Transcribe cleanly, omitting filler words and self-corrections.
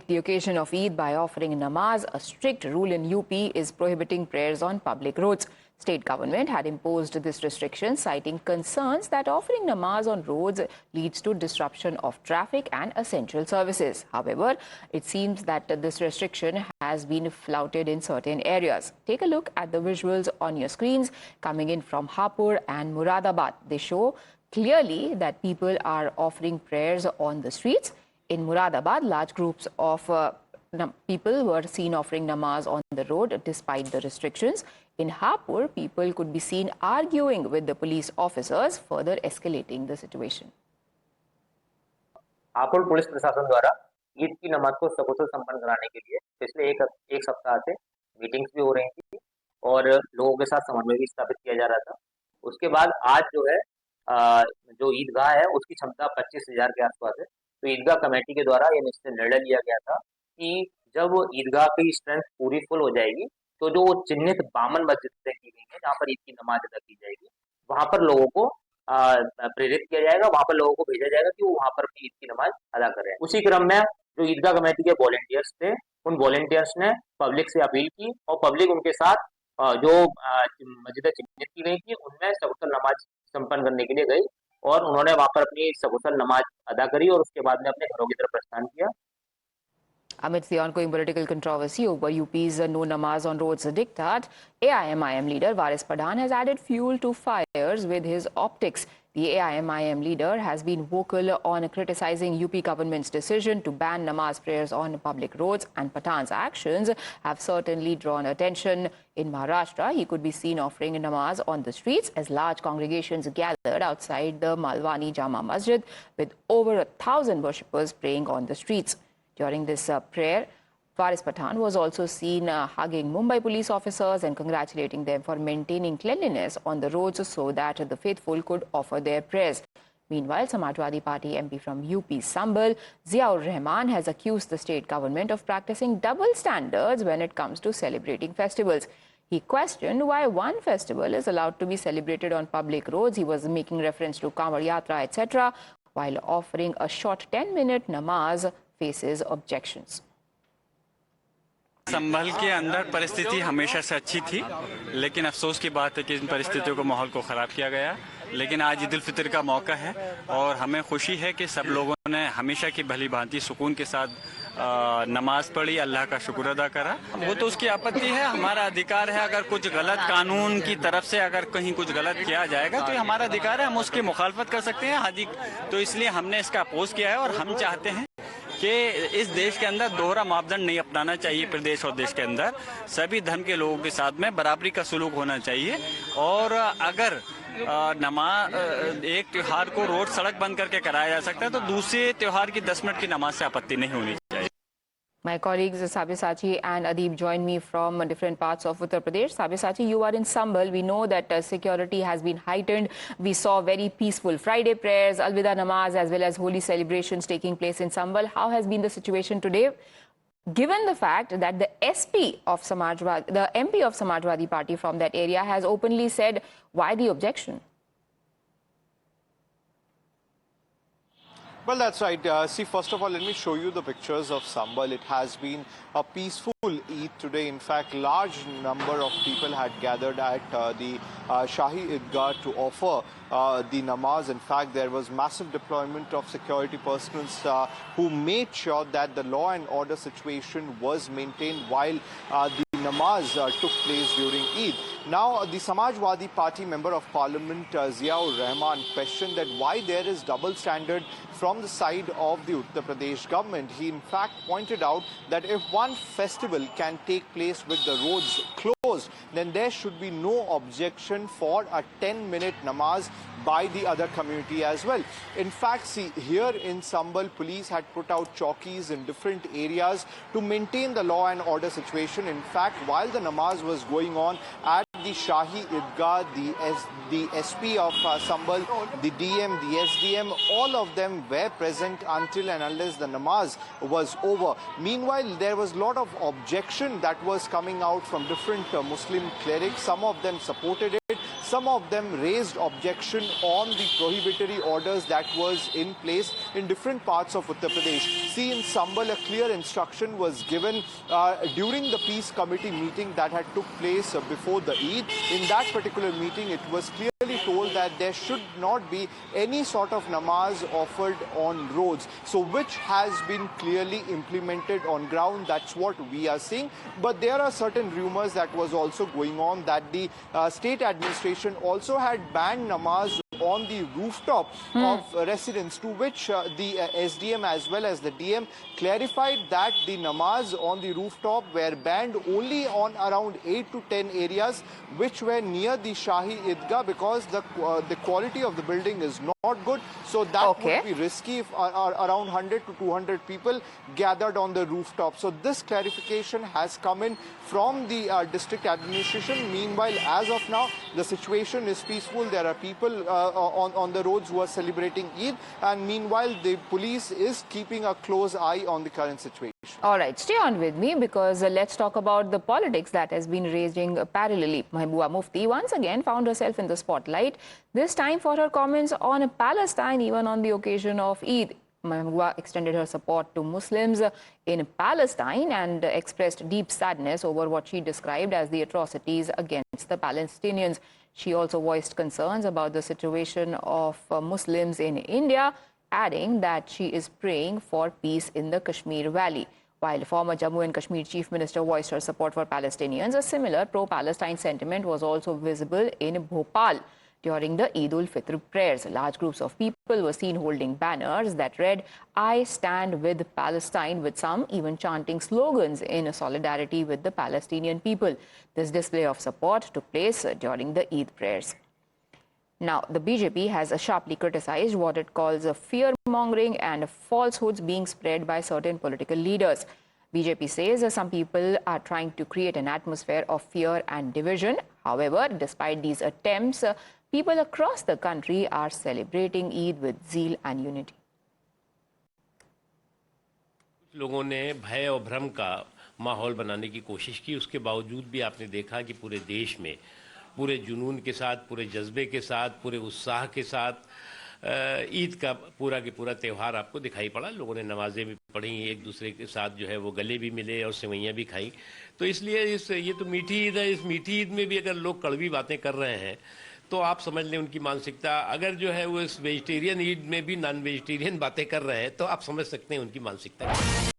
the occasion of Eid by offering namaz. A strict rule in UP is prohibiting prayers on public roads. State government had imposed this restriction, citing concerns that offering namaz on roads leads to disruption of traffic and essential services. However, it seems that this restriction has been flouted in certain areas. Take a look at the visuals on your screens coming in from Hapur and Muradabad. They show clearly that people are offering prayers on the streets. In Muradabad, large groups of people were seen offering namaz on the road despite the restrictions. In Hapur, people could be seen arguing with the police officers, further escalating the situation. Hapur police प्रशासन द्वारा ईद की नमाज को सकुशल संपन्न कराने के लिए पिछले एक सप्ताह से मीटिंग्स भी हो रही थी और लोगों के साथ समन्वय भी स्थापित किया जा रहा था। उसके बाद आज जो है जो ईदगाह है उसकी क्षमता 25,000 के आसपास है। तो ईदगाह कमेटी के द्वारा यह निर्णय लिया गया था कि जब ईदगाह की स्ट्रेंथ पूरी फुल हो जाएगी तो जो चिन्हित 52 मस्जिदें की गई हैं जहाँ पर ईद की नमाज अदा की जाएगी, वहां पर लोगों को प्रेरित किया जाएगा, वहां पर लोगों को भेजा जाएगा कि वो वहां पर अपनी ईद की नमाज अदा करें। उसी क्रम में जो ईदगाह कमेटी के वॉलेंटियर्स थे, उन वॉलेंटियर्स ने पब्लिक से अपील की और पब्लिक उनके साथ जो मस्जिदें चिन्हित की गई थी उनमें सकुशल नमाज संपन्न करने के लिए गई और उन्होंने वहां पर अपनी सकुशल नमाज अदा करी और उसके बाद में अपने घरों की तरफ प्रस्थान किया। Amidst the ongoing political controversy over UP's no namaz on roads diktat, AIMIM leader Waris Padhan has added fuel to fires with his optics. The AIMIM leader has been vocal on criticizing UP government's decision to ban namaz prayers on public roads, and Pathan's actions have certainly drawn attention. In Maharashtra, he could be seen offering namaz on the streets as large congregations gathered outside the Malwani Jama Masjid with over 1,000 worshippers praying on the streets. During this prayer, Waris Pathan was also seen hugging Mumbai police officers and congratulating them for maintaining cleanliness on the roads so that the faithful could offer their prayers. Meanwhile, Samajwadi Party MP from UP Sambhal, Ziaur Rahman, has accused the state government of practicing double standards when it comes to celebrating festivals. He questioned why one festival is allowed to be celebrated on public roads. He was making reference to Kamar Yatra, etc., while offering a short 10-minute namaz faces objections. संभल के अंदर परिस्थिति हमेशा से अच्छी थी, लेकिन अफसोस की बात है कि इन परिस्थितियों को माहौल को ख़राब किया गया। लेकिन आज ईद उल फितर का मौका है और हमें खुशी है कि सब लोगों ने हमेशा की भली भांति सुकून के साथ नमाज पढ़ी, अल्लाह का शुक्र अदा करा। वो तो उसकी आपत्ति है, हमारा अधिकार है। अगर कुछ गलत कानून की तरफ से अगर कहीं कुछ गलत किया जाएगा तो हमारा अधिकार है, हम उसकी मुखालफत कर सकते हैं। हाजी तो इसलिए हमने इसका अपोज किया है और हम चाहते हैं कि इस देश के अंदर दोहरा मापदंड नहीं अपनाना चाहिए। प्रदेश और देश के अंदर सभी धर्म के लोगों के साथ में बराबरी का सलूक होना चाहिए और अगर एक त्योहार को रोड सड़क बंद करके कराया जा सकता है तो दूसरे त्योहार की 10 मिनट की नमाज से आपत्ति नहीं होनी चाहिए। My colleagues Sabyasachi and Adib join me from different parts of Uttar Pradesh. Sabyasachi, you are in Sambhal. We know that security has been heightened. We saw very peaceful Friday prayers, Alvida Namaz, as well as holy celebrations taking place in Sambhal. How has been the situation today? Given the fact that the MP of Samajwadi Party from that area has openly said, why the objection? Well, that's right. See, first of all, let me show you the pictures of Sambhal. It has been a peaceful Eid today. In fact, large number of people had gathered at the Shahi Idgah to offer the namaz. In fact, there was massive deployment of security personnel who made sure that the law and order situation was maintained while the namaz took place during Eid. Now, the Samajwadi Party Member of Parliament Ziaur Rahman questioned that why there is double standard from the side of the Uttar Pradesh government. He in fact pointed out that if one festival can take place with the roads closed, then there should be no objection for a 10-minute namaz by the other community as well. In fact, see, here in Sambhal, police had put out chowkis in different areas to maintain the law and order situation. In fact, while the namaz was going on at the Shahi Idgah, the SP of Sambhal, the DM, the SDM, all of them were present until and unless the namaz was over. Meanwhile, there was a lot of objection that was coming out from different Muslim clerics. Some of them supported it, some of them raised objection on the prohibitory orders that was in place in different parts of Uttar Pradesh. See, in Sambal, a clear instruction was given during the peace committee meeting that had took place before the Eid. In that particular meeting, it was clearly told that there should not be any sort of namaz offered on roads, so which has been clearly implemented on ground. That's what we are seeing. But there are certain rumors that was also going on that the state administration also had banned namaz on the rooftop of residents, to which the SDM as well as the DM clarified that the namaz on the rooftop were banned only on around 8 to 10 areas which were near the Shahi Idgah, because the quality of the building is not good. So that would be risky if around 100 to 200 people gathered on the rooftop. So this clarification has come in from the district administration. Meanwhile, as of now, the situation is peaceful. There are people on the roads who are celebrating Eid, and meanwhile the police is keeping a close eye on the current situation. All right, stay on with me, because let's talk about the politics that has been raging parallelly. Mahbooba Mufti once again found herself in the spotlight, this time for her comments on Palestine, even on the occasion of Eid. Mahbooba extended her support to Muslims in Palestine and expressed deep sadness over what she described as the atrocities against the Palestinians. She also voiced concerns about the situation of Muslims in India, adding that she is praying for peace in the Kashmir Valley. While former Jammu and Kashmir Chief Minister voiced her support for Palestinians, a similar pro-Palestine sentiment was also visible in Bhopal. During the Eid ul-Fitr prayers, large groups of people were seen holding banners that read, "I stand with Palestine," with some even chanting slogans in solidarity with the Palestinian people. This display of support took place during the Eid prayers. Now, the BJP has sharply criticized what it calls fear-mongering and falsehoods being spread by certain political leaders. BJP says some people are trying to create an atmosphere of fear and division. However, despite these attempts, people across the country are celebrating Eid with zeal and unity. लोगों ने भय और भ्रम का माहौल बनाने की कोशिश की, उसके बावजूद भी आपने देखा कि पूरे देश में पूरे जुनून के साथ, पूरे जज्बे के साथ, पूरे उत्साह के साथ ईद का पूरा के पूरा त्यौहार आपको दिखाई पड़ा। लोगों ने नमाजें भी पढ़ी, एक दूसरे के साथ जो है वो गले भी मिले और सेवैयाँ भी खाई। तो इसलिए ये तो मीठी ईद है, इस मीठी ईद में भी अगर लोग कड़वी बातें कर रहे हैं तो आप समझ लें उनकी मानसिकता। अगर जो है वो इस वेजिटेरियन ईद में भी नॉन वेजिटेरियन बातें कर रहे हैं तो आप समझ सकते हैं उनकी मानसिकता।